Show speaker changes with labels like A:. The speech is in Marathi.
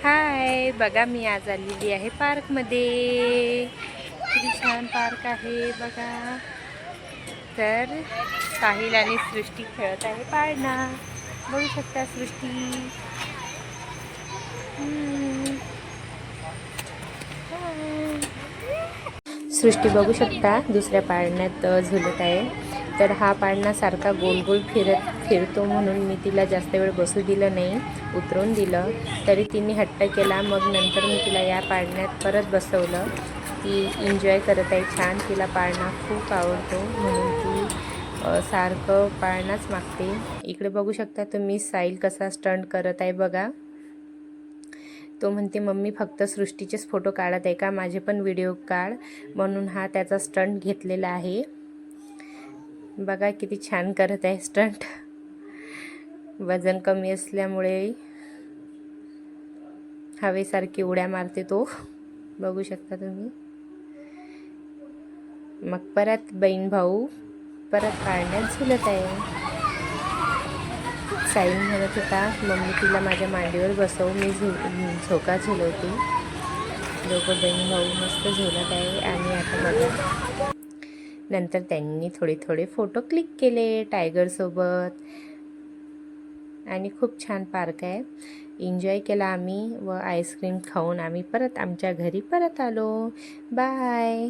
A: हाय, बघा मी आज आलेली आहे पार्कमध्ये. किती छान पार्क आहे बघा. तर साहिल आणि सृष्टी खेळत आहे पाळणा. बघू शकता सृष्टी. सृष्टी बघू शकता दुसऱ्या पाळण्यात झुलत आहे. तर हा पाळणा सारखा गोल गोल फिरतो म्हणून मी तिला जास्त वेळ बसू दिलं नाही, उतरवून दिलं. तरी तिने हट्ट केला. मग नंतर मी तिला या पाळण्यात परत बसवलं. ती एन्जॉय करत आहे छान. तिला पाळणा खूप आवडतो म्हणून ती सारखं पाळणाच मागते. इकडे बघू शकता तुम्ही साहिल कसा स्टंट करत आहे बघा. तो म्हणते मम्मी फक्त सृष्टीचेच फोटो काढत आहे का, माझे पण व्हिडिओ काढ. म्हणून हा त्याचा स्टंट घेतलेला आहे. बघा किती छान करत आहे स्टंट. वजन कमी असल्यामुळे हवेसारखी उड्या मारते तो, बघू शकता तुम्ही. मग परत बहीण भाऊ परत पाळण्यात झुलत आहे. साहिल म्हणत होता मम्मी तिला माझ्या मांडीवर बसव, मी झोका झुलवते. दोघं बहीण भाऊ मस्त झुलत आहे. आणि आता बघा नंतर त्यांनी थोडे फोटो क्लिक केले टायगरसोबत. आणि खूप छान पार्क आहे. एन्जॉय केला आम्ही व आईस्क्रीम खाऊन आम्ही परत आमच्या घरी परत आलो. बाय.